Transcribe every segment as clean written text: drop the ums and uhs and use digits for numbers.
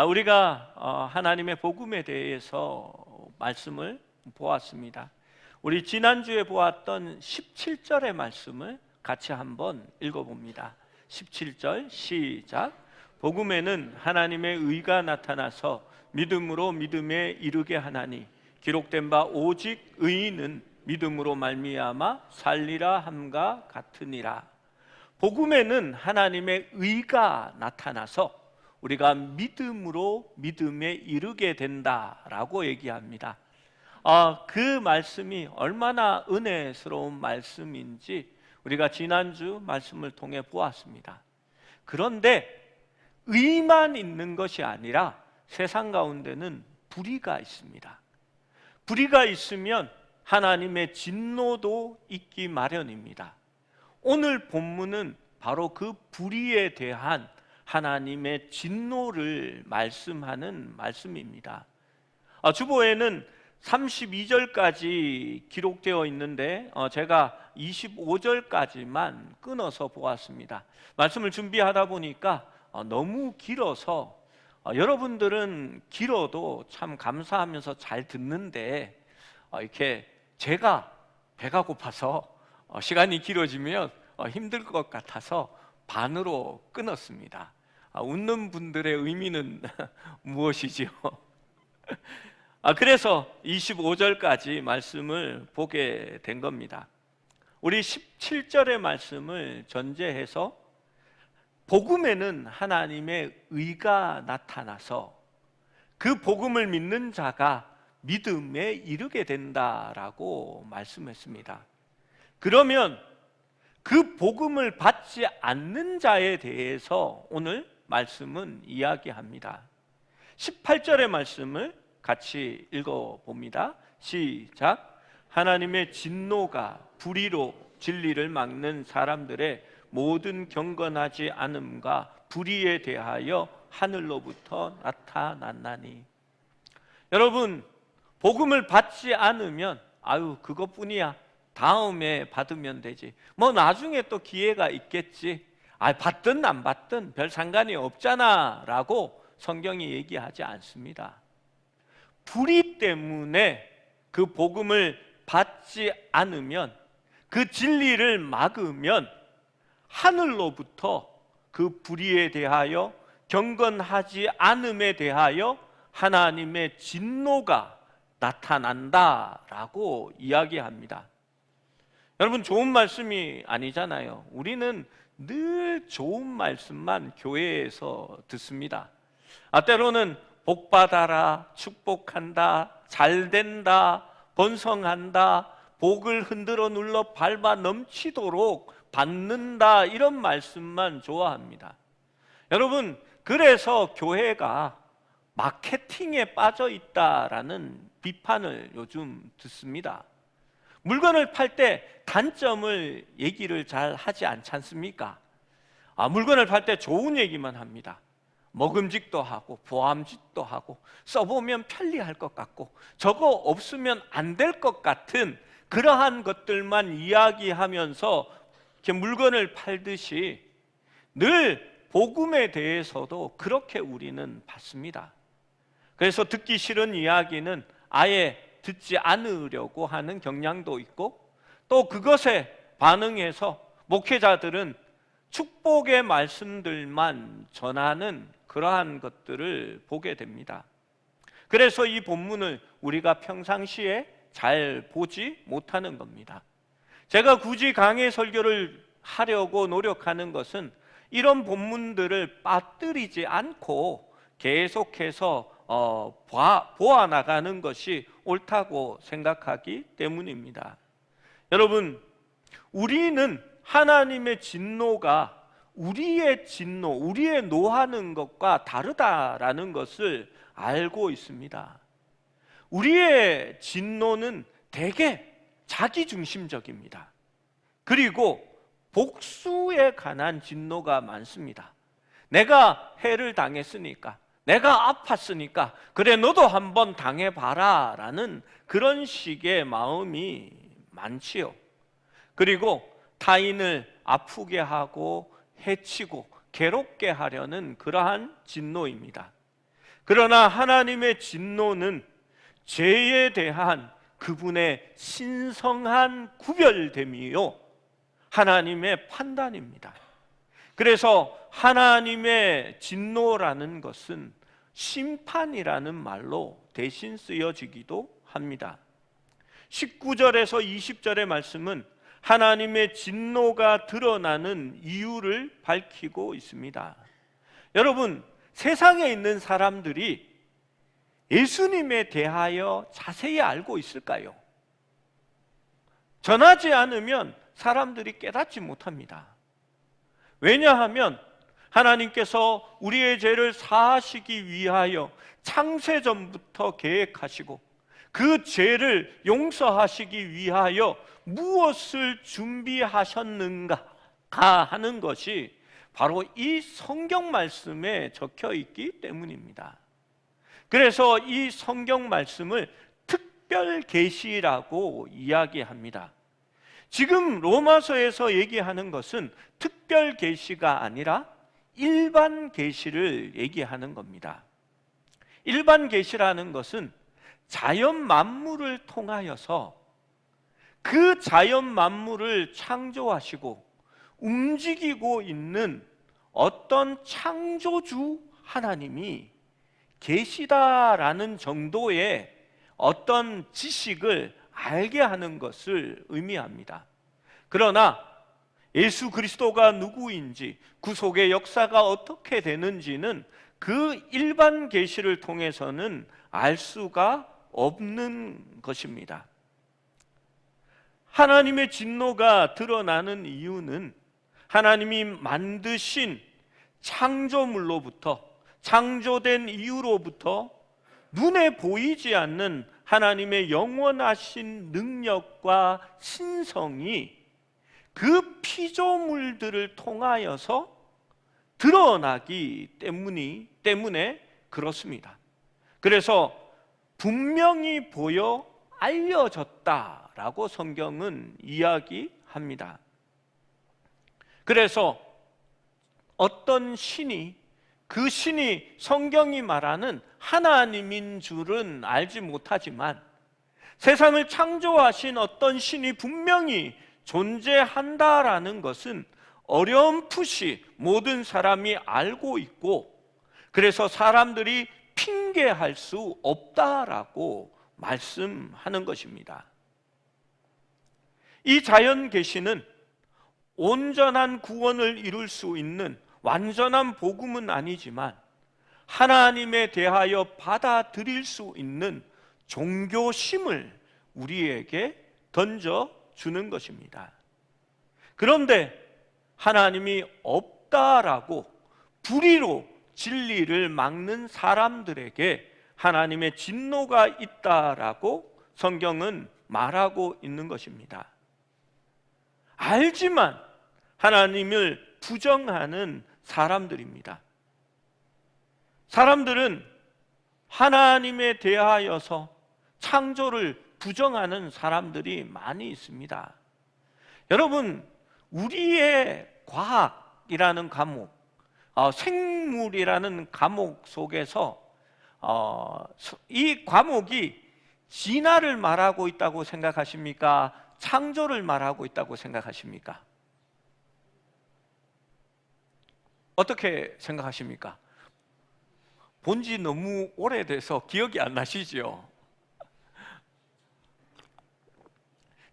우리가 하나님의 복음에 대해서 말씀을 보았습니다. 우리 지난주에 보았던 17절의 말씀을 같이 한번 읽어봅니다. 17절 시작. 복음에는 하나님의 의가 나타나서 믿음으로 믿음에 이르게 하나니 기록된 바 오직 의인은 믿음으로 말미암아 살리라 함과 같으니라. 복음에는 하나님의 의가 나타나서 우리가 믿음으로 믿음에 이르게 된다라고 얘기합니다. 그 말씀이 얼마나 은혜스러운 말씀인지 우리가 지난주 말씀을 통해 보았습니다. 그런데 의만 있는 것이 아니라 세상 가운데는 불의가 있습니다. 불의가 있으면 하나님의 진노도 있기 마련입니다. 오늘 본문은 바로 그 불의에 대한 하나님의 진노를 말씀하는 말씀입니다. 주보에는 32절까지 기록되어 있는데 제가 25절까지만 끊어서 보았습니다. 말씀을 준비하다 보니까 너무 길어서 여러분들은 길어도 참 감사하면서 잘 듣는데 이렇게 제가 배가 고파서 시간이 길어지면 힘들 것 같아서 반으로 끊었습니다. 웃는 분들의 의미는 무엇이지요? 그래서 25절까지 말씀을 보게 된 겁니다. 우리 17절의 말씀을 전제해서 복음에는 하나님의 의가 나타나서 그 복음을 믿는 자가 믿음에 이르게 된다라고 말씀했습니다. 그러면 그 복음을 받지 않는 자에 대해서 오늘 말씀은 이야기합니다. 18절의 말씀을 같이 읽어봅니다. 시작. 하나님의 진노가 불의로 진리를 막는 사람들의 모든 경건하지 않음과 불의에 대하여 하늘로부터 나타났나니. 여러분, 복음을 받지 않으면 그것뿐이야, 다음에 받으면 되지, 나중에 또 기회가 있겠지, 받든 안 받든 별 상관이 없잖아 라고 성경이 얘기하지 않습니다. 불의 때문에 그 복음을 받지 않으면, 그 진리를 막으면 하늘로부터 그 불의에 대하여, 경건하지 않음에 대하여 하나님의 진노가 나타난다라고 이야기합니다. 여러분, 좋은 말씀이 아니잖아요. 우리는 늘 좋은 말씀만 교회에서 듣습니다. 때로는 복받아라, 축복한다, 잘된다, 번성한다, 복을 흔들어 눌러 밟아 넘치도록 받는다, 이런 말씀만 좋아합니다. 여러분, 그래서 교회가 마케팅에 빠져 있다라는 비판을 요즘 듣습니다. 물건을 팔 때 단점을 얘기를 잘 하지 않지 않습니까? 물건을 팔 때 좋은 얘기만 합니다. 먹음직도 하고 보암직도 하고 써보면 편리할 것 같고 저거 없으면 안 될 것 같은 그러한 것들만 이야기하면서 이렇게 물건을 팔듯이 늘 복음에 대해서도 그렇게 우리는 받습니다. 그래서 듣기 싫은 이야기는 아예 듣지 않으려고 하는 경향도 있고, 또 그것에 반응해서 목회자들은 축복의 말씀들만 전하는 그러한 것들을 보게 됩니다. 그래서 이 본문을 우리가 평상시에 잘 보지 못하는 겁니다. 제가 굳이 강해 설교를 하려고 노력하는 것은 이런 본문들을 빠뜨리지 않고 계속해서 보아나가는 것이 옳다고 생각하기 때문입니다. 여러분, 우리는 하나님의 진노가 우리의 진노, 우리의 노하는 것과 다르다라는 것을 알고 있습니다. 우리의 진노는 대개 자기중심적입니다. 그리고 복수에 관한 진노가 많습니다. 내가 해를 당했으니까, 내가 아팠으니까 그래 너도 한번 당해봐라 라는 그런 식의 마음이 많지요. 그리고 타인을 아프게 하고 해치고 괴롭게 하려는 그러한 진노입니다. 그러나 하나님의 진노는 죄에 대한 그분의 신성한 구별됨이요 하나님의 판단입니다. 그래서 하나님의 진노라는 것은 심판이라는 말로 대신 쓰여지기도 합니다. 19절에서 20절의 말씀은 하나님의 진노가 드러나는 이유를 밝히고 있습니다. 여러분, 세상에 있는 사람들이 예수님에 대하여 자세히 알고 있을까요? 전하지 않으면 사람들이 깨닫지 못합니다. 왜냐하면 하나님께서 우리의 죄를 사하시기 위하여 창세전부터 계획하시고 그 죄를 용서하시기 위하여 무엇을 준비하셨는가 하는 것이 바로 이 성경 말씀에 적혀 있기 때문입니다. 그래서 이 성경 말씀을 특별 계시라고 이야기합니다. 지금 로마서에서 얘기하는 것은 특별 계시가 아니라 일반 계시를 얘기하는 겁니다. 일반 계시라는 것은 자연 만물을 통하여서 그 자연 만물을 창조하시고 움직이고 있는 어떤 창조주 하나님이 계시다라는 정도의 어떤 지식을 알게 하는 것을 의미합니다. 그러나 예수 그리스도가 누구인지, 구속의 역사가 어떻게 되는지는 그 일반 계시를 통해서는 알 수가 없는 것입니다. 하나님의 진노가 드러나는 이유는 하나님이 만드신 창조물로부터, 창조된 이유로부터 눈에 보이지 않는 하나님의 영원하신 능력과 신성이 그 피조물들을 통하여서 드러나기 때문에 그렇습니다. 그래서 분명히 보여 알려졌다라고 성경은 이야기합니다. 그래서 어떤 신이, 그 신이 성경이 말하는 하나님인 줄은 알지 못하지만 세상을 창조하신 어떤 신이 분명히 존재한다라는 것은 어렴풋이 모든 사람이 알고 있고, 그래서 사람들이 핑계할 수 없다라고 말씀하는 것입니다. 이 자연 계시는 온전한 구원을 이룰 수 있는 완전한 복음은 아니지만 하나님에 대하여 받아들일 수 있는 종교심을 우리에게 던져주는 것입니다. 그런데 하나님이 없다라고 불의로 진리를 막는 사람들에게 하나님의 진노가 있다라고 성경은 말하고 있는 것입니다. 알지만 하나님을 부정하는 사람들입니다. 사람들은 하나님에 대하여서 창조를 부정하는 사람들이 많이 있습니다. 여러분, 우리의 과학이라는 과목, 생물이라는 과목 속에서 이 과목이 진화를 말하고 있다고 생각하십니까? 창조를 말하고 있다고 생각하십니까? 어떻게 생각하십니까? 본지 너무 오래돼서 기억이 안 나시죠?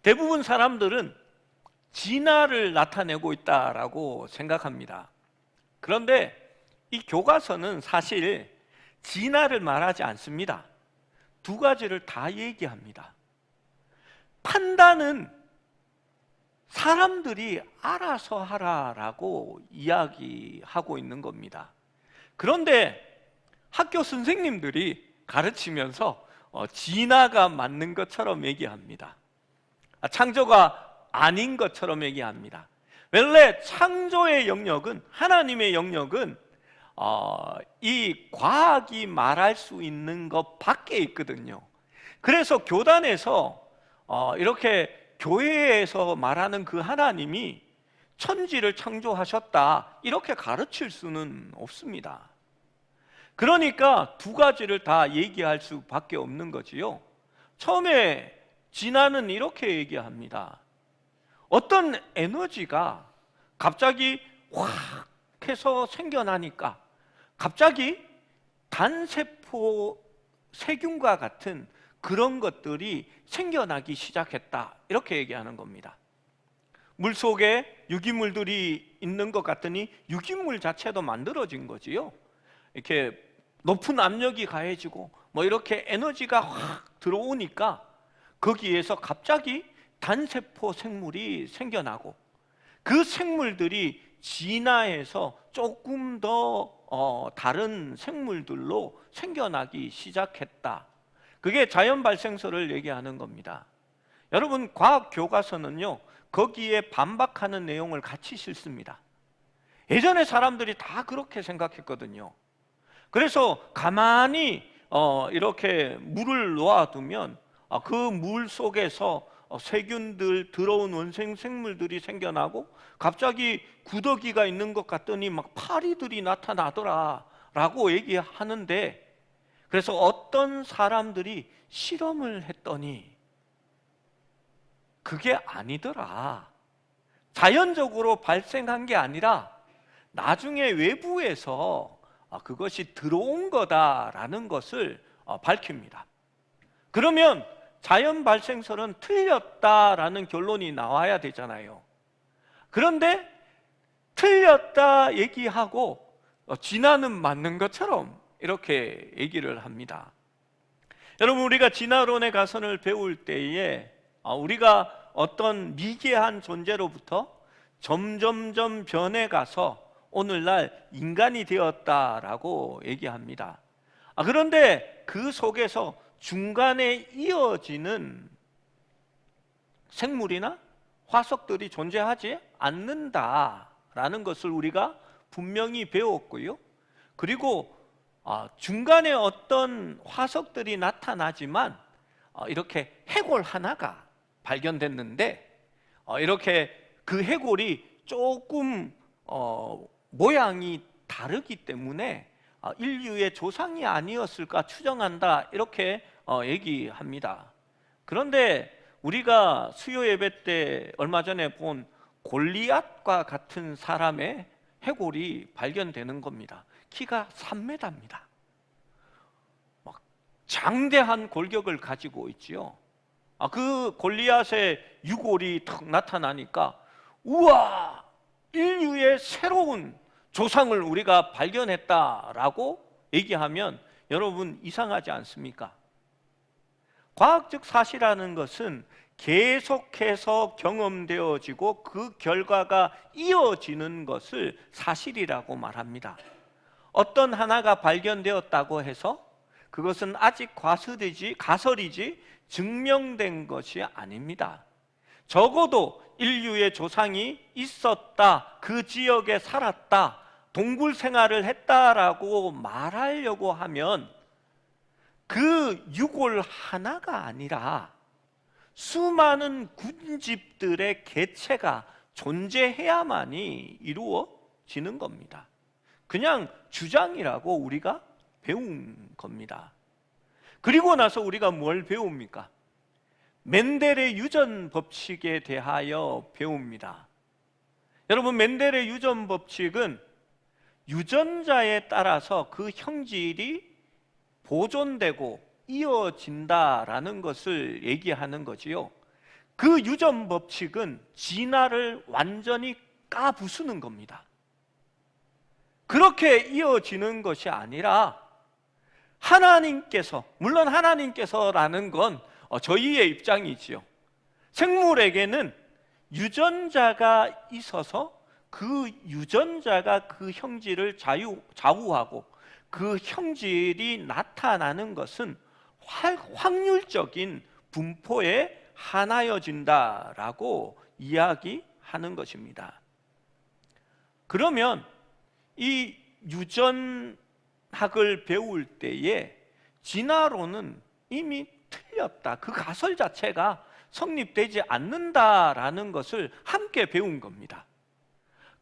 대부분 사람들은 진화를 나타내고 있다라고 생각합니다. 그런데 이 교과서는 사실 진화를 말하지 않습니다. 두 가지를 다 얘기합니다. 판단은 사람들이 알아서 하라라고 이야기하고 있는 겁니다. 그런데 학교 선생님들이 가르치면서 진화가 맞는 것처럼 얘기합니다. 창조가 아닌 것처럼 얘기합니다. 원래 창조의 영역은, 하나님의 영역은 이 과학이 말할 수 있는 것 밖에 있거든요. 그래서 교단에서 이렇게 교회에서 말하는 그 하나님이 천지를 창조하셨다 이렇게 가르칠 수는 없습니다. 그러니까 두 가지를 다 얘기할 수밖에 없는 거지요. 처음에 진화는 이렇게 얘기합니다. 어떤 에너지가 갑자기 확 해서 생겨나니까 갑자기 단세포 세균과 같은 그런 것들이 생겨나기 시작했다, 이렇게 얘기하는 겁니다. 물속에 유기물들이 있는 것 같더니 유기물 자체도 만들어진 거지요. 이렇게 높은 압력이 가해지고 뭐 이렇게 에너지가 확 들어오니까 거기에서 갑자기 단세포 생물이 생겨나고 그 생물들이 진화해서 조금 더 다른 생물들로 생겨나기 시작했다. 그게 자연 발생설을 얘기하는 겁니다. 여러분, 과학 교과서는요, 거기에 반박하는 내용을 같이 실습니다. 예전에 사람들이 다 그렇게 생각했거든요. 그래서 가만히 이렇게 물을 놓아두면 그 물 속에서 세균들, 들어온 원생 생물들이 생겨나고 갑자기 구더기가 있는 것 같더니 막 파리들이 나타나더라 라고 얘기하는데, 그래서 어떤 사람들이 실험을 했더니 그게 아니더라. 자연적으로 발생한 게 아니라 나중에 외부에서 그것이 들어온 거다라는 것을 밝힙니다. 그러면 자연 발생설은 틀렸다라는 결론이 나와야 되잖아요. 그런데 틀렸다 얘기하고 진화는 맞는 것처럼 이렇게 얘기를 합니다. 여러분, 우리가 진화론의 가설을 배울 때에 우리가 어떤 미개한 존재로부터 점점점 변해가서 오늘날 인간이 되었다라고 얘기합니다. 그런데 그 속에서 중간에 이어지는 생물이나 화석들이 존재하지 않는다라는 것을 우리가 분명히 배웠고요. 그리고 중간에 어떤 화석들이 나타나지만 이렇게 해골 하나가 발견됐는데 이렇게 그 해골이 조금 모양이 다르기 때문에 인류의 조상이 아니었을까 추정한다, 이렇게 얘기합니다. 그런데 우리가 수요 예배 때 얼마 전에 본 골리앗과 같은 사람의 해골이 발견되는 겁니다. 키가 3m입니다. 막 장대한 골격을 가지고 있지요. 그 골리앗의 유골이 탁 나타나니까 우와, 인류의 새로운 조상을 우리가 발견했다라고 얘기하면 여러분, 이상하지 않습니까? 과학적 사실이라는 것은 계속해서 경험되어지고 그 결과가 이어지는 것을 사실이라고 말합니다. 어떤 하나가 발견되었다고 해서 그것은 아직 가설이지 증명된 것이 아닙니다. 적어도 인류의 조상이 있었다, 그 지역에 살았다, 동굴 생활을 했다라고 말하려고 하면 그 유골 하나가 아니라 수많은 군집들의 개체가 존재해야만이 이루어지는 겁니다. 그냥 주장이라고 우리가 배운 겁니다. 그리고 나서 우리가 뭘 배웁니까? 멘델의 유전 법칙에 대하여 배웁니다. 여러분, 멘델의 유전 법칙은 유전자에 따라서 그 형질이 보존되고 이어진다라는 것을 얘기하는 거지요. 그 유전 법칙은 진화를 완전히 까부수는 겁니다. 그렇게 이어지는 것이 아니라 하나님께서, 물론 하나님께서라는 건 저희의 입장이지요. 생물에게는 유전자가 있어서 그 유전자가 그 형질을 좌우하고 그 형질이 나타나는 것은 확률적인 분포에 하나여진다라고 이야기하는 것입니다. 그러면 이 유전학을 배울 때에 진화론은 이미 틀렸다, 그 가설 자체가 성립되지 않는다라는 것을 함께 배운 겁니다.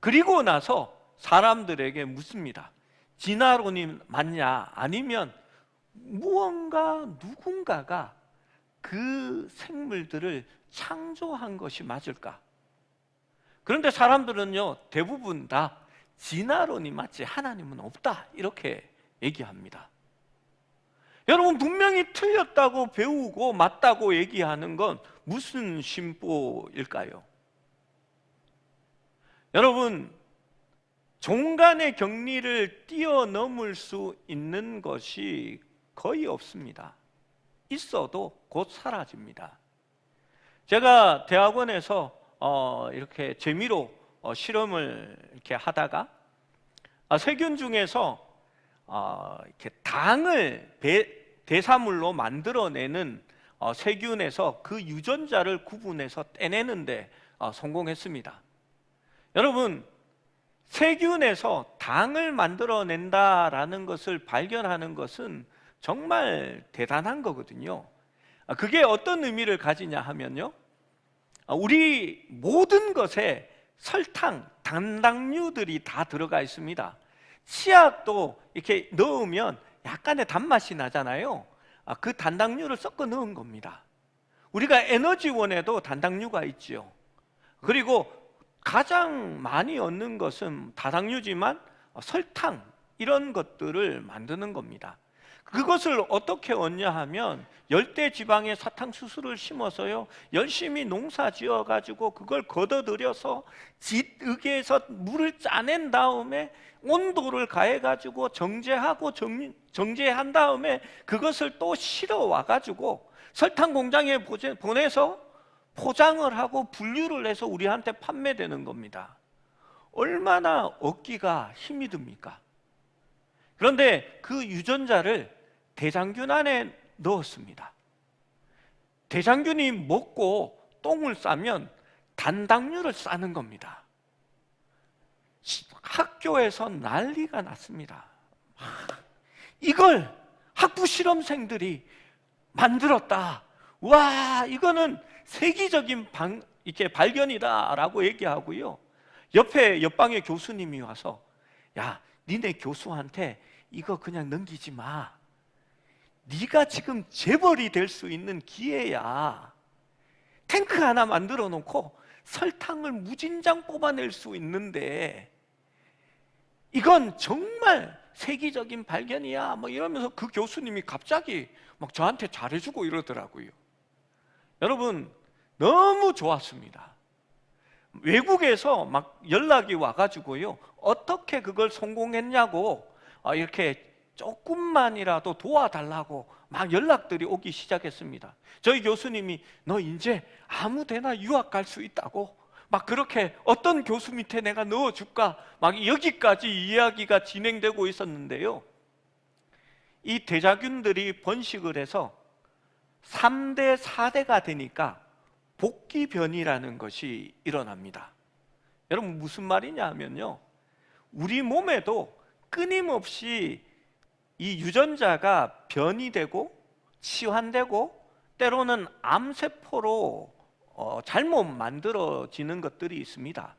그리고 나서 사람들에게 묻습니다. 진화론이 맞냐, 아니면 무언가 누군가가 그 생물들을 창조한 것이 맞을까? 그런데 사람들은요, 대부분 다 진화론이 맞지 하나님은 없다 이렇게 얘기합니다. 여러분, 분명히 틀렸다고 배우고 맞다고 얘기하는 건 무슨 심보일까요? 여러분, 종간의 격리를 뛰어넘을 수 있는 것이 거의 없습니다. 있어도 곧 사라집니다. 제가 대학원에서 이렇게 재미로 실험을 이렇게 하다가 세균 중에서 이렇게 당을 대사물로 만들어내는 세균에서 그 유전자를 구분해서 떼내는데 성공했습니다. 여러분, 세균에서 당을 만들어낸다라는 것을 발견하는 것은 정말 대단한 거거든요. 그게 어떤 의미를 가지냐 하면요, 우리 모든 것에 설탕, 단당류들이 다 들어가 있습니다. 치약도 이렇게 넣으면 약간의 단맛이 나잖아요. 그 단당류를 섞어 넣은 겁니다. 우리가 에너지원에도 단당류가 있죠. 그리고 가장 많이 얻는 것은 다당류지만 설탕, 이런 것들을 만드는 겁니다. 그것을 어떻게 얻냐 하면 열대지방에 사탕수수를 심어서요, 열심히 농사 지어가지고 그걸 걷어들여서 짙으게해서 물을 짜낸 다음에 온도를 가해가지고 정제하고 정제한 다음에 그것을 또 실어와가지고 설탕 공장에 보내서 포장을 하고 분류를 해서 우리한테 판매되는 겁니다. 얼마나 얻기가 힘이 듭니까? 그런데 그 유전자를 대장균 안에 넣었습니다. 대장균이 먹고 똥을 싸면 단당류를 싸는 겁니다. 학교에서 난리가 났습니다. 이걸 학부 실험생들이 만들었다. 와, 이거는 세계적인 이렇게 발견이다라고 얘기하고요. 옆방에 교수님이 와서, 야, 니네 교수한테 이거 그냥 넘기지 마. 네가 지금 재벌이 될 수 있는 기회야. 탱크 하나 만들어 놓고 설탕을 무진장 뽑아낼 수 있는데 이건 정말 세계적인 발견이야. 뭐 이러면서 그 교수님이 갑자기 막 저한테 잘해주고 이러더라고요. 여러분, 너무 좋았습니다. 외국에서 막 연락이 와가지고요, 어떻게 그걸 성공했냐고 이렇게 조금만이라도 도와달라고 막 연락들이 오기 시작했습니다. 저희 교수님이 너 이제 아무 데나 유학 갈 수 있다고 막 그렇게 어떤 교수 밑에 내가 넣어줄까 막 여기까지 이야기가 진행되고 있었는데요, 이 대자균들이 번식을 해서 3대, 4대가 되니까 복귀변이라는 것이 일어납니다. 여러분, 무슨 말이냐 하면요, 우리 몸에도 끊임없이 이 유전자가 변이 되고 치환되고 때로는 암세포로 잘못 만들어지는 것들이 있습니다.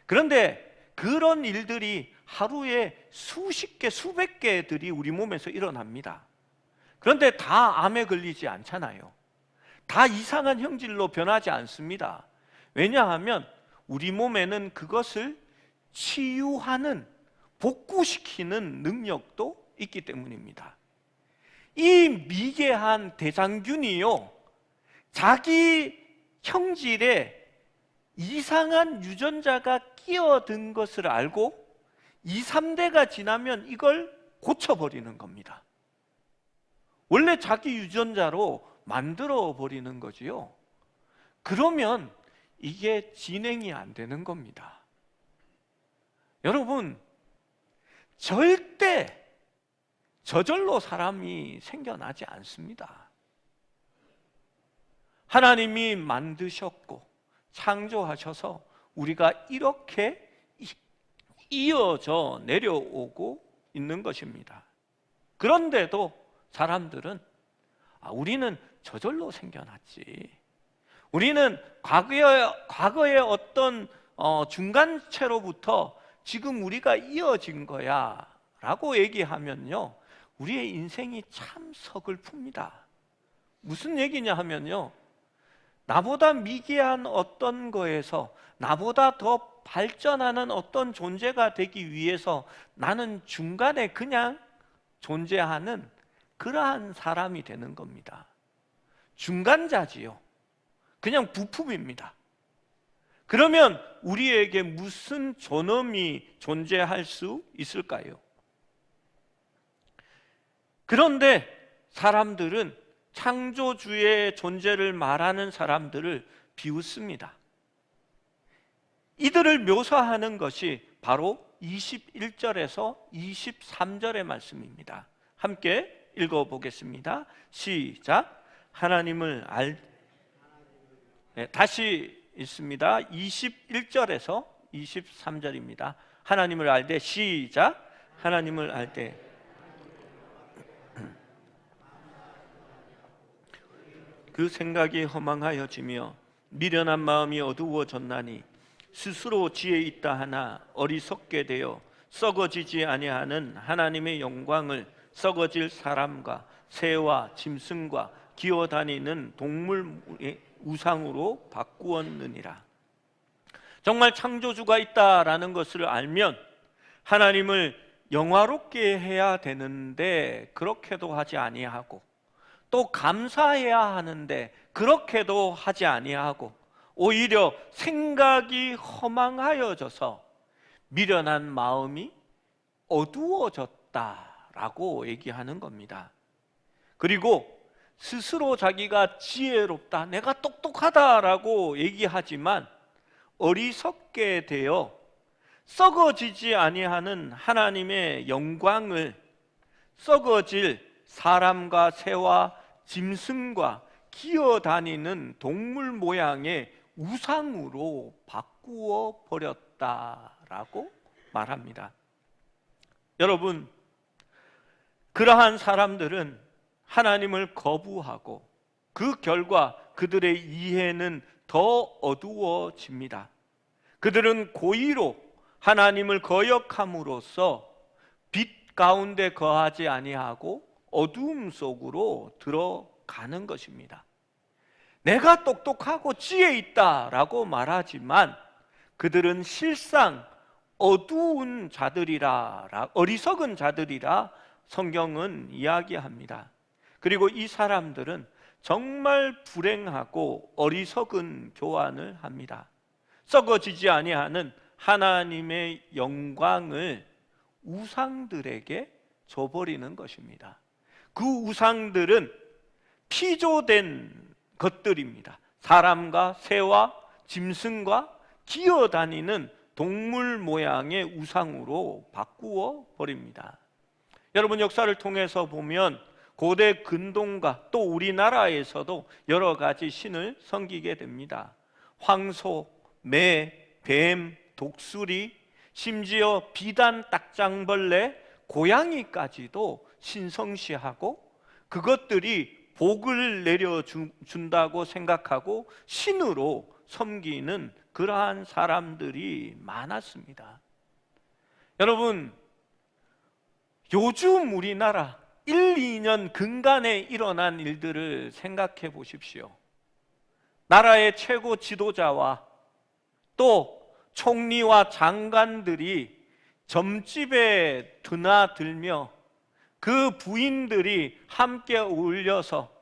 그런데 그런 일들이 하루에 수십 개, 수백 개들이 우리 몸에서 일어납니다. 그런데 다 암에 걸리지 않잖아요. 다 이상한 형질로 변하지 않습니다. 왜냐하면 우리 몸에는 그것을 치유하는, 복구시키는 능력도 있기 때문입니다. 이 미개한 대장균이요, 자기 형질에 이상한 유전자가 끼어든 것을 알고 2, 3대가 지나면 이걸 고쳐버리는 겁니다. 원래 자기 유전자로 만들어 버리는 거지요. 그러면 이게 진행이 안 되는 겁니다. 여러분, 절대 저절로 사람이 생겨나지 않습니다. 하나님이 만드셨고 창조하셔서 우리가 이렇게 이어져 내려오고 있는 것입니다. 그런데도 사람들은 우리는 저절로 생겨났지, 우리는 과거의 어떤 중간체로부터 지금 우리가 이어진 거야 라고 얘기하면요, 우리의 인생이 참 서글픕니다. 무슨 얘기냐 하면요, 나보다 미개한 어떤 거에서 나보다 더 발전하는 어떤 존재가 되기 위해서 나는 중간에 그냥 존재하는 그러한 사람이 되는 겁니다. 중간자지요. 그냥 부품입니다. 그러면 우리에게 무슨 존엄이 존재할 수 있을까요? 그런데 사람들은 창조주의 존재를 말하는 사람들을 비웃습니다. 이들을 묘사하는 것이 바로 21절에서 23절의 말씀입니다. 함께 읽어보겠습니다. 시작. 하나님을 다시 있습니다. 21절에서 23절입니다. 하나님을 알되, 시작. 하나님을 알되 그 생각이 허망하여지며 미련한 마음이 어두워졌나니 스스로 지혜 있다 하나 어리석게 되어 썩어지지 아니하는 하나님의 영광을 썩어질 사람과 새와 짐승과 기어다니는 동물의 우상으로 바꾸었느니라. 정말 창조주가 있다라는 것을 알면 하나님을 영화롭게 해야 되는데 그렇게도 하지 아니하고, 또 감사해야 하는데 그렇게도 하지 아니하고, 오히려 생각이 허망하여져서 미련한 마음이 어두워졌다라고 얘기하는 겁니다. 그리고 스스로 자기가 지혜롭다, 내가 똑똑하다라고 얘기하지만 어리석게 되어 썩어지지 아니하는 하나님의 영광을 썩어질 사람과 새와 짐승과 기어다니는 동물 모양의 우상으로 바꾸어 버렸다라고 말합니다. 여러분, 그러한 사람들은 하나님을 거부하고 그 결과 그들의 이해는 더 어두워집니다. 그들은 고의로 하나님을 거역함으로써 빛 가운데 거하지 아니하고 어두움 속으로 들어가는 것입니다. 내가 똑똑하고 지혜 있다라고 말하지만 그들은 실상 어두운 자들이라, 어리석은 자들이라 성경은 이야기합니다. 그리고 이 사람들은 정말 불행하고 어리석은 교환을 합니다. 썩어지지 아니하는 하나님의 영광을 우상들에게 줘버리는 것입니다. 그 우상들은 피조된 것들입니다. 사람과 새와 짐승과 기어다니는 동물 모양의 우상으로 바꾸어 버립니다. 여러분, 역사를 통해서 보면 고대 근동과 또 우리나라에서도 여러 가지 신을 섬기게 됩니다. 황소, 매, 뱀, 독수리, 심지어 비단 딱장벌레, 고양이까지도 신성시하고 그것들이 복을 내려준다고 생각하고 신으로 섬기는 그러한 사람들이 많았습니다. 여러분, 요즘 우리나라 1, 2년 근간에 일어난 일들을 생각해 보십시오. 나라의 최고 지도자와 또 총리와 장관들이 점집에 드나들며 그 부인들이 함께 어울려서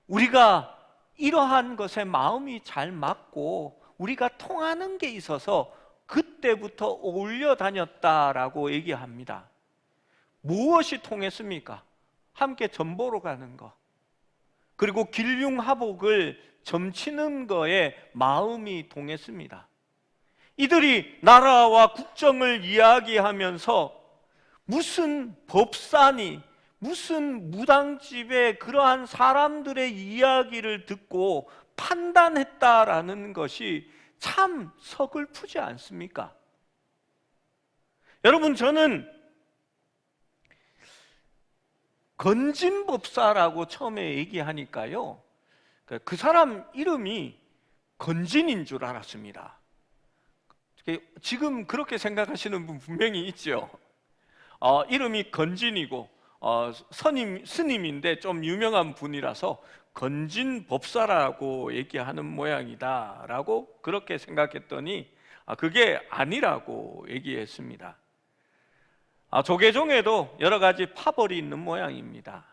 우리가 이러한 것에 마음이 잘 맞고 우리가 통하는 게 있어서 그때부터 어울려 다녔다라고 얘기합니다. 무엇이 통했습니까? 함께 점보러 가는 거, 그리고 길흉하복을 점치는 거에 마음이 통했습니다. 이들이 나라와 국정을 이야기하면서 무슨 법사니, 무슨 무당집의 그러한 사람들의 이야기를 듣고 판단했다라는 것이 참 서글프지 않습니까? 여러분, 저는 건진법사라고 처음에 얘기하니까요, 그 사람 이름이 건진인 줄 알았습니다. 지금 그렇게 생각하시는 분 분명히 있죠. 이름이 건진이고 스님인데 좀 유명한 분이라서 건진법사라고 얘기하는 모양이다 라고 그렇게 생각했더니 그게 아니라고 얘기했습니다. 조계종에도 여러 가지 파벌이 있는 모양입니다.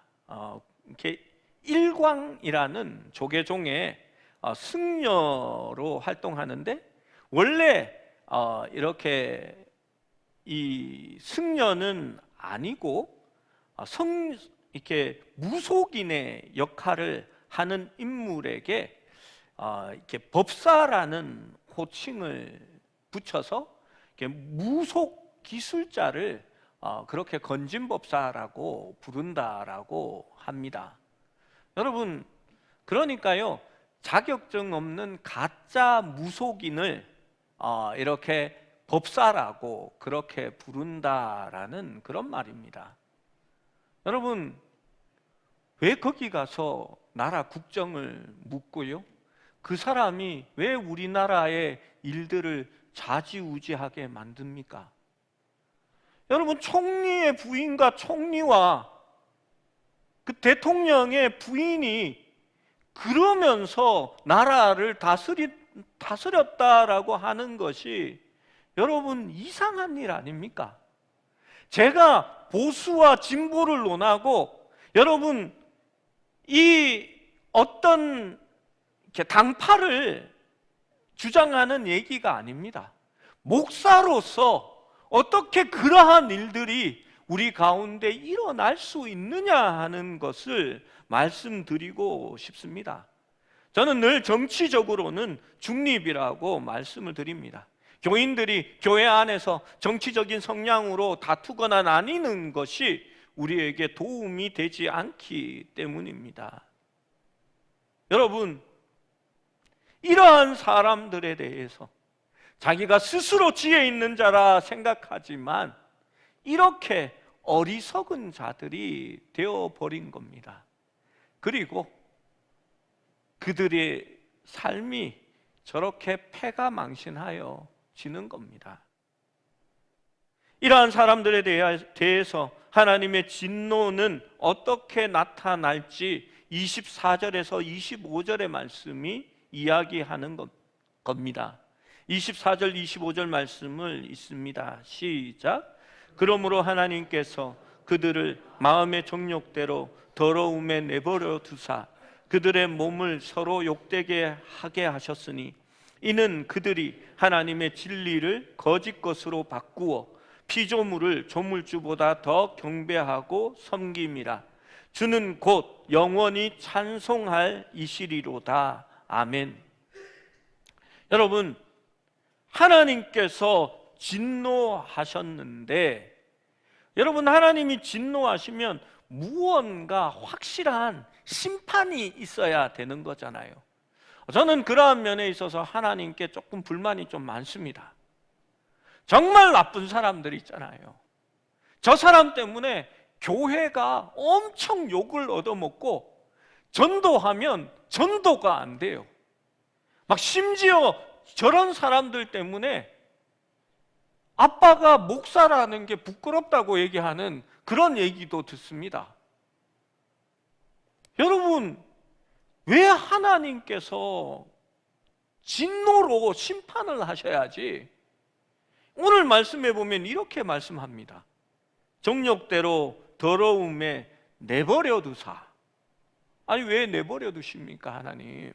이렇게 일광이라는 조계종의 승려로 활동하는데, 원래 이렇게 이 승려는 아니고 이렇게 무속인의 역할을 하는 인물에게 이렇게 법사라는 호칭을 붙여서 이렇게 무속 기술자를 그렇게 건진법사라고 부른다라고 합니다. 여러분, 그러니까요, 자격증 없는 가짜 무속인을 이렇게 법사라고 그렇게 부른다라는 그런 말입니다. 여러분, 왜 거기 가서 나라 국정을 묻고요? 그 사람이 왜 우리나라의 일들을 좌지우지하게 만듭니까? 여러분, 총리의 부인과 총리와 그 대통령의 부인이 그러면서 나라를 다스렸다라고 하는 것이 여러분 이상한 일 아닙니까? 제가 보수와 진보를 논하고 여러분 이 어떤 당파를 주장하는 얘기가 아닙니다. 목사로서 어떻게 그러한 일들이 우리 가운데 일어날 수 있느냐 하는 것을 말씀드리고 싶습니다. 저는 늘 정치적으로는 중립이라고 말씀을 드립니다. 교인들이 교회 안에서 정치적인 성향으로 다투거나 나뉘는 것이 우리에게 도움이 되지 않기 때문입니다. 여러분, 이러한 사람들에 대해서 자기가 스스로 지혜 있는 자라 생각하지만 이렇게 어리석은 자들이 되어버린 겁니다. 그리고 그들의 삶이 저렇게 패가 망신하여 지는 겁니다. 이러한 사람들에 대해서 하나님의 진노는 어떻게 나타날지 24절에서 25절의 말씀이 이야기하는 겁니다. 24절 25절 말씀을 읽습니다. 시작. 그러므로 하나님께서 그들을 마음의 정욕대로 더러움에 내버려 두사 그들의 몸을 서로 욕되게 하게 하셨으니 이는 그들이 하나님의 진리를 거짓 것으로 바꾸어 피조물을 조물주보다 더 경배하고 섬김이라. 주는 곧 영원히 찬송할 이시리로다. 아멘. 여러분, 하나님께서 진노하셨는데, 여러분, 하나님이 진노하시면 무언가 확실한 심판이 있어야 되는 거잖아요. 저는 그러한 면에 있어서 하나님께 조금 불만이 좀 많습니다. 정말 나쁜 사람들 있잖아요. 저 사람 때문에 교회가 엄청 욕을 얻어먹고 전도하면 전도가 안 돼요. 막 심지어 저런 사람들 때문에 아빠가 목사라는 게 부끄럽다고 얘기하는 그런 얘기도 듣습니다. 여러분, 왜 하나님께서 진노로 심판을 하셔야지? 오늘 말씀해 보면 이렇게 말씀합니다. 정욕대로 더러움에 내버려 두사. 아니, 왜 내버려 두십니까, 하나님?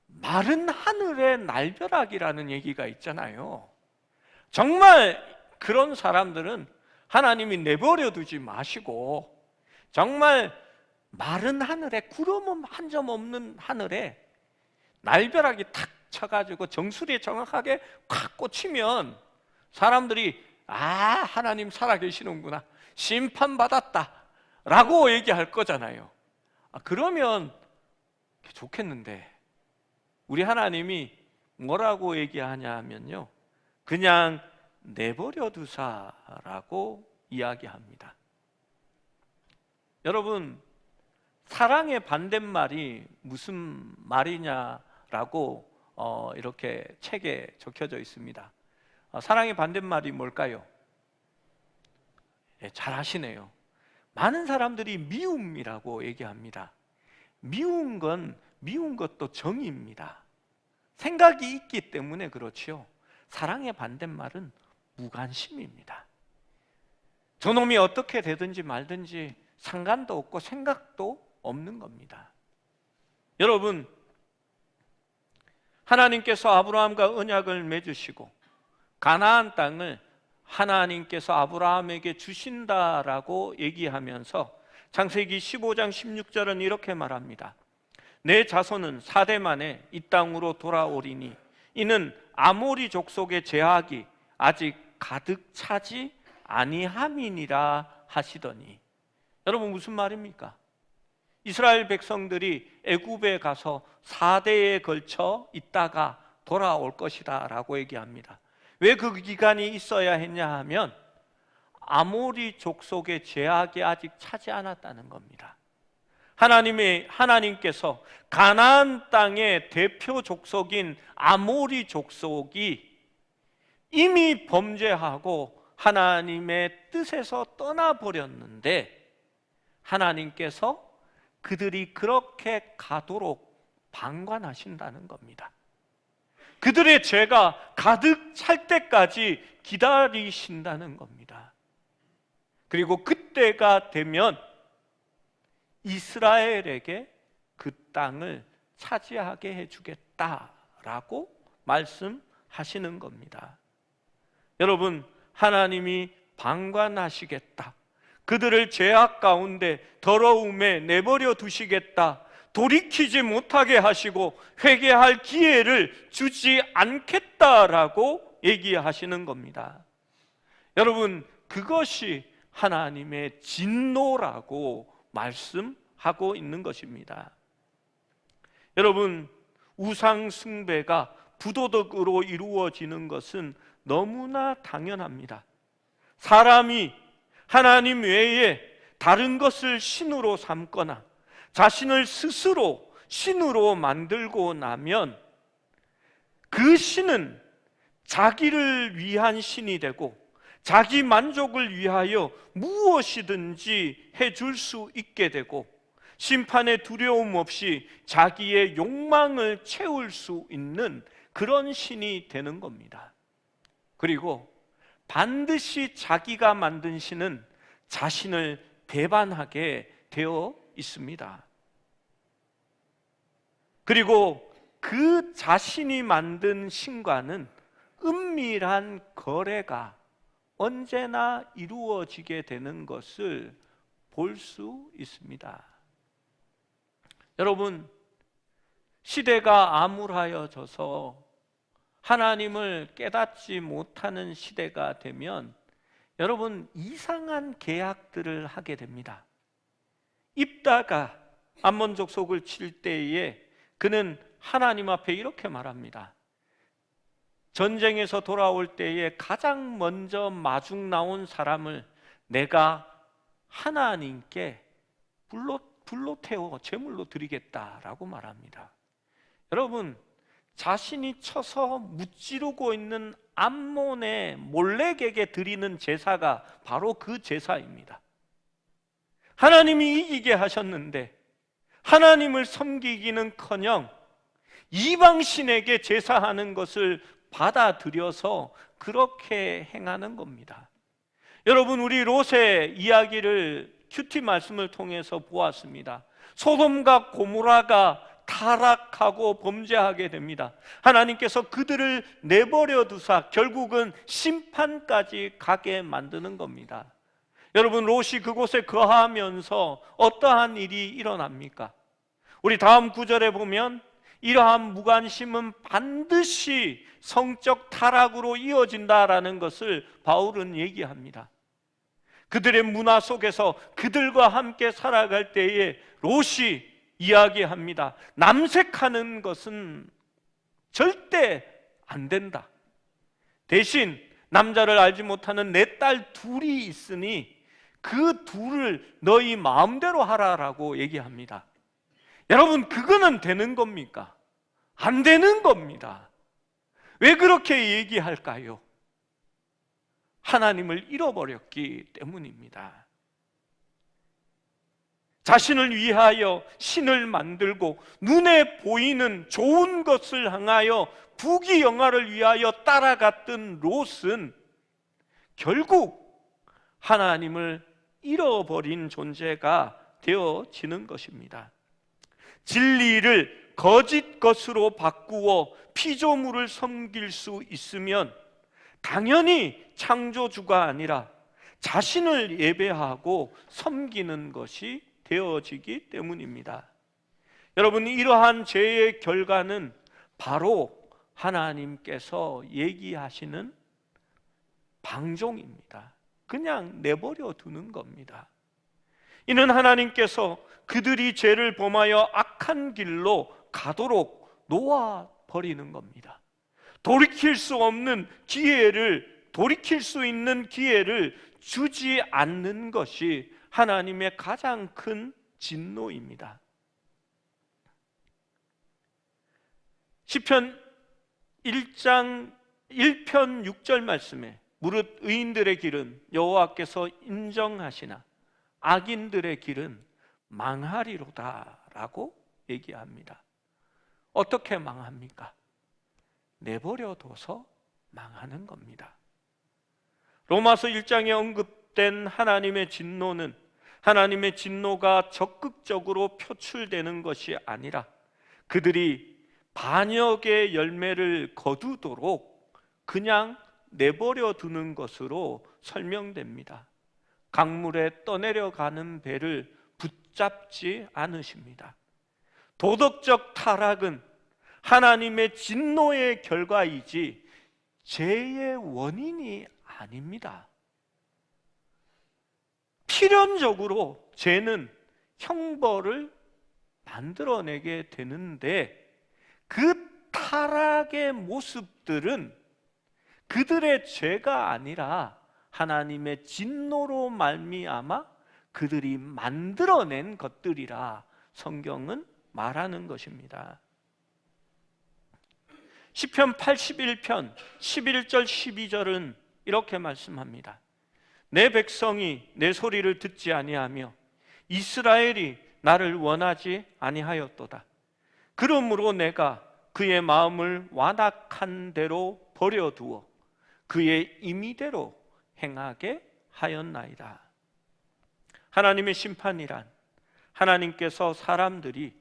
마른 하늘의 날벼락이라는 얘기가 있잖아요. 정말 그런 사람들은 하나님이 내버려 두지 마시고 정말 마른 하늘에, 구름 한 점 없는 하늘에 날벼락이 탁 쳐가지고 정수리에 정확하게 콱 꽂히면 사람들이 하나님 살아계시는구나, 심판받았다 라고 얘기할 거잖아요. 그러면 좋겠는데 우리 하나님이 뭐라고 얘기하냐 하면요, 그냥 내버려 두사라고 이야기합니다. 여러분, 사랑의 반대말이 무슨 말이냐라고 이렇게 책에 적혀져 있습니다. 사랑의 반대말이 뭘까요? 잘 아시네요. 많은 사람들이 미움이라고 얘기합니다. 미운 것도 정의입니다. 생각이 있기 때문에 그렇지요. 사랑의 반대말은 무관심입니다. 저놈이 어떻게 되든지 말든지 상관도 없고 생각도 없는 겁니다. 여러분, 하나님께서 아브라함과 언약을 맺으시고 가나안 땅을 하나님께서 아브라함에게 주신다라고 얘기하면서 창세기 15장 16절은 이렇게 말합니다. 내 자손은 4대 만에 이 땅으로 돌아오리니 이는 아모리 족속의 제약이 아직 가득 차지 아니함이니라 하시더니, 여러분 무슨 말입니까? 이스라엘 백성들이 애굽에 가서 4대에 걸쳐 있다가 돌아올 것이다 라고 얘기합니다. 왜 그 기간이 있어야 했냐 하면 아모리 족속의 제약이 아직 차지 않았다는 겁니다. 하나님께서 가나안 땅의 대표 족속인 아모리 족속이 이미 범죄하고 하나님의 뜻에서 떠나버렸는데 하나님께서 그들이 그렇게 가도록 방관하신다는 겁니다. 그들의 죄가 가득 찰 때까지 기다리신다는 겁니다. 그리고 그때가 되면 이스라엘에게 그 땅을 차지하게 해주겠다라고 말씀하시는 겁니다. 여러분, 하나님이 방관하시겠다, 그들을 죄악 가운데 더러움에 내버려 두시겠다, 돌이키지 못하게 하시고 회개할 기회를 주지 않겠다라고 얘기하시는 겁니다. 여러분, 그것이 하나님의 진노라고 말씀하고 있는 것입니다. 여러분, 우상 숭배가 부도덕으로 이루어지는 것은 너무나 당연합니다. 사람이 하나님 외에 다른 것을 신으로 삼거나 자신을 스스로 신으로 만들고 나면 그 신은 자기를 위한 신이 되고 자기 만족을 위하여 무엇이든지 해줄 수 있게 되고 심판의 두려움 없이 자기의 욕망을 채울 수 있는 그런 신이 되는 겁니다. 그리고 반드시 자기가 만든 신은 자신을 배반하게 되어 있습니다. 그리고 그 자신이 만든 신과는 은밀한 거래가 언제나 이루어지게 되는 것을 볼 수 있습니다. 여러분, 시대가 암울하여져서 하나님을 깨닫지 못하는 시대가 되면 여러분 이상한 계약들을 하게 됩니다. 입다가 암몬 족속을 칠 때에 그는 하나님 앞에 이렇게 말합니다. 전쟁에서 돌아올 때에 가장 먼저 마중 나온 사람을 내가 하나님께 불로 태워 제물로 드리겠다라고 말합니다. 여러분, 자신이 쳐서 무찌르고 있는 암몬의 몰렉에게 드리는 제사가 바로 그 제사입니다. 하나님이 이기게 하셨는데 하나님을 섬기기는커녕 이방신에게 제사하는 것을 받아들여서 그렇게 행하는 겁니다. 여러분, 우리 롯의 이야기를 큐티 말씀을 통해서 보았습니다. 소돔과 고모라가 타락하고 범죄하게 됩니다. 하나님께서 그들을 내버려 두사 결국은 심판까지 가게 만드는 겁니다. 여러분, 롯이 그곳에 거하면서 어떠한 일이 일어납니까? 우리 다음 구절에 보면 이러한 무관심은 반드시 성적 타락으로 이어진다라는 것을 바울은 얘기합니다. 그들의 문화 속에서 그들과 함께 살아갈 때에 롯이 이야기합니다. 남색하는 것은 절대 안 된다. 대신 남자를 알지 못하는 내 딸 둘이 있으니 그 둘을 너희 마음대로 하라라고 얘기합니다. 여러분, 그거는 되는 겁니까? 안 되는 겁니다. 왜 그렇게 얘기할까요? 하나님을 잃어버렸기 때문입니다. 자신을 위하여 신을 만들고 눈에 보이는 좋은 것을 향하여 부귀영화를 위하여 따라갔던 롯은 결국 하나님을 잃어버린 존재가 되어지는 것입니다. 진리를 거짓 것으로 바꾸어 피조물을 섬길 수 있으면 당연히 창조주가 아니라 자신을 예배하고 섬기는 것이 되어지기 때문입니다. 여러분, 이러한 죄의 결과는 바로 하나님께서 얘기하시는 방종입니다. 그냥 내버려 두는 겁니다. 이는 하나님께서 그들이 죄를 범하여 악한 길로 가도록 놓아버리는 겁니다. 돌이킬 수 있는 기회를 주지 않는 것이 하나님의 가장 큰 진노입니다. 시편 1장 1편 6절 말씀에 무릇 의인들의 길은 여호와께서 인정하시나 악인들의 길은 망하리로다 라고 얘기합니다. 어떻게 망합니까? 내버려둬서 망하는 겁니다. 로마서 1장에 언급된 하나님의 진노는 하나님의 진노가 적극적으로 표출되는 것이 아니라 그들이 반역의 열매를 거두도록 그냥 내버려 두는 것으로 설명됩니다. 강물에 떠내려가는 배를 붙잡지 않으십니다. 도덕적 타락은 하나님의 진노의 결과이지 죄의 원인이 아닙니다. 필연적으로 죄는 형벌을 만들어내게 되는데 그 타락의 모습들은 그들의 죄가 아니라 하나님의 진노로 말미암아 그들이 만들어낸 것들이라 성경은 말하는 것입니다. 시편 81편 11절 12절은 이렇게 말씀합니다. 내 백성이 내 소리를 듣지 아니하며 이스라엘이 나를 원하지 아니하였도다. 그러므로 내가 그의 마음을 완악한 대로 버려두어 그의 임의대로 행하게 하였나이다. 하나님의 심판이란 하나님께서 사람들이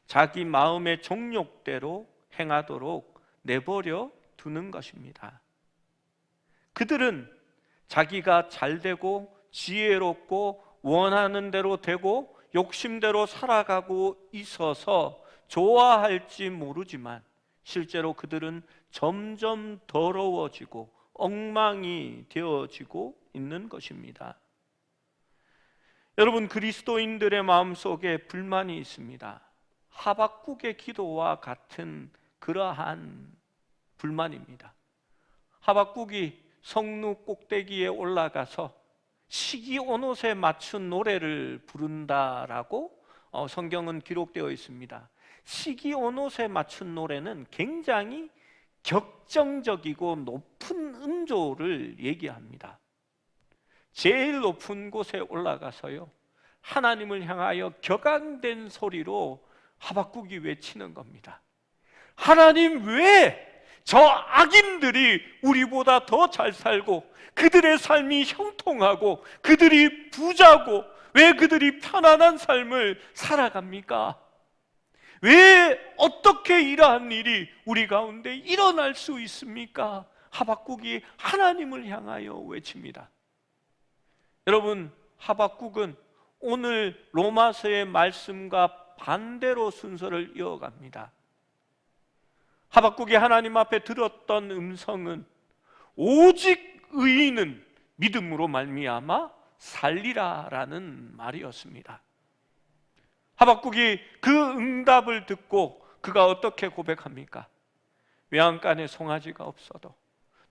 자기 마음의 정욕대로 행하도록 내버려 두는 것입니다. 그들은 자기가 잘되고 지혜롭고 원하는 대로 되고 욕심대로 살아가고 있어서 좋아할지 모르지만 실제로 그들은 점점 더러워지고 엉망이 되어지고 있는 것입니다. 여러분, 그리스도인들의 마음속에 불만이 있습니다. 하박국의 기도와 같은 그러한 불만입니다. 하박국이 성루 꼭대기에 올라가서 시기온옷에 맞춘 노래를 부른다라고 성경은 기록되어 있습니다. 시기온옷에 맞춘 노래는 굉장히 격정적이고 높은 음조를 얘기합니다. 제일 높은 곳에 올라가서요, 하나님을 향하여 격앙된 소리로 하박국이 외치는 겁니다. 하나님, 왜 저 악인들이 우리보다 더 잘 살고 그들의 삶이 형통하고 그들이 부자고 왜 그들이 편안한 삶을 살아갑니까? 왜 어떻게 이러한 일이 우리 가운데 일어날 수 있습니까? 하박국이 하나님을 향하여 외칩니다. 여러분, 하박국은 오늘 로마서의 말씀과 반대로 순서를 이어갑니다. 하박국이 하나님 앞에 들었던 음성은 오직 의인은 믿음으로 말미암아 살리라라는 말이었습니다. 하박국이 그 응답을 듣고 그가 어떻게 고백합니까? 외양간에 송아지가 없어도,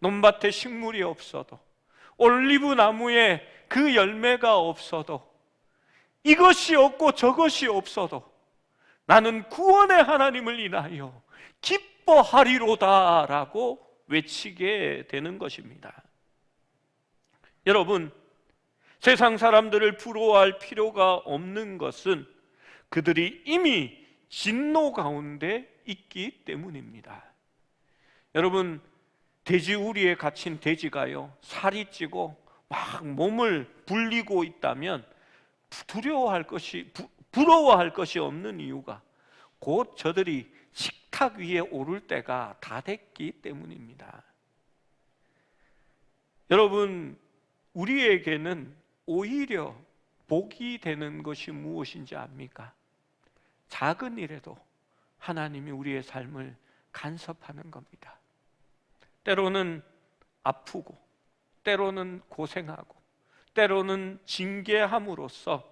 논밭에 식물이 없어도, 올리브 나무에 그 열매가 없어도, 이것이 없고 저것이 없어도 나는 구원의 하나님을 인하여 기뻐하리로다 라고 외치게 되는 것입니다. 여러분, 세상 사람들을 부러워할 필요가 없는 것은 그들이 이미 진노 가운데 있기 때문입니다. 여러분, 돼지우리에 갇힌 돼지가요, 살이 찌고 막 몸을 불리고 있다면 부러워할 것이 없는 이유가 곧 저들이 식탁 위에 오를 때가 다 됐기 때문입니다. 여러분, 우리에게는 오히려 복이 되는 것이 무엇인지 압니까? 작은 일에도 하나님이 우리의 삶을 간섭하는 겁니다. 때로는 아프고, 때로는 고생하고, 때로는 징계함으로써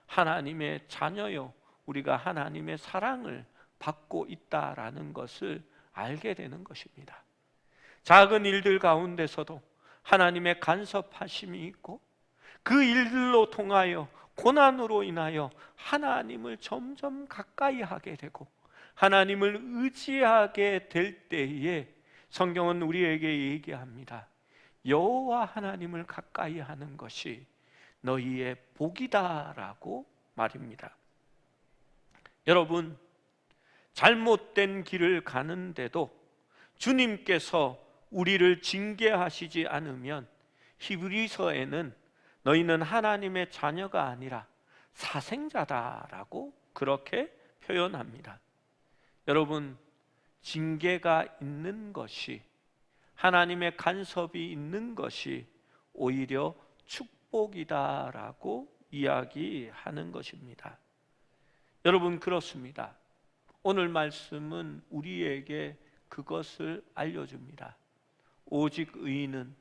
하나님의 자녀요, 우리가 하나님의 사랑을 받고 있다라는 것을 알게 되는 것입니다. 작은 일들 가운데서도 하나님의 간섭하심이 있고, 그 일들로 통하여 고난으로 인하여 하나님을 점점 가까이 하게 되고 하나님을 의지하게 될 때에 성경은 우리에게 얘기합니다. 여호와 하나님을 가까이 하는 것이 너희의 복이다라고 말입니다. 여러분, 잘못된 길을 가는데도 주님께서 우리를 징계하시지 않으면 히브리서에는 너희는 하나님의 자녀가 아니라 사생자다라고 그렇게 표현합니다. 여러분, 징계가 있는 것이, 하나님의 간섭이 있는 것이 오히려 축복이다라고 이야기하는 것입니다. 여러분, 그렇습니다. 오늘 말씀은 우리에게 그것을 알려줍니다. 오직 의인은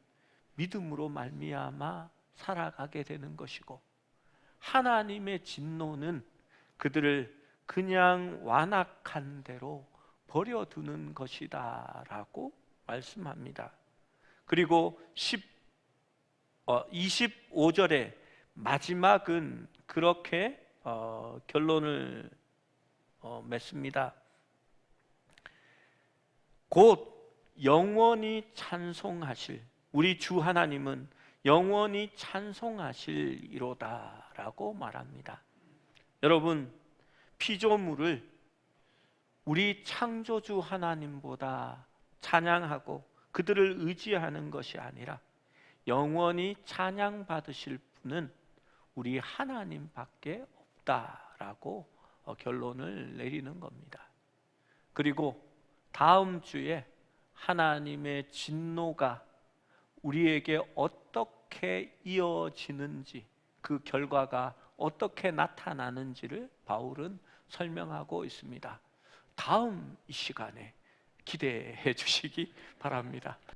믿음으로 말미암아 살아가게 되는 것이고, 하나님의 진노는 그들을 그냥 완악한 대로 버려두는 것이다 라고 말씀합니다. 그리고 25절의 마지막은 그렇게 결론을 맺습니다. 곧 영원히 찬송하실, 우리 주 하나님은 영원히 찬송하실이로다 라고 말합니다. 여러분, 피조물을 우리 창조주 하나님보다 찬양하고 그들을 의지하는 것이 아니라 영원히 찬양받으실 분은 우리 하나님밖에 없다라고 결론을 내리는 겁니다. 그리고 다음 주에 하나님의 진노가 우리에게 어떻게 이어지는지, 그 결과가 어떻게 나타나는지를 바울은 설명하고 있습니다. 다음 이 시간에 기대해 주시기 바랍니다.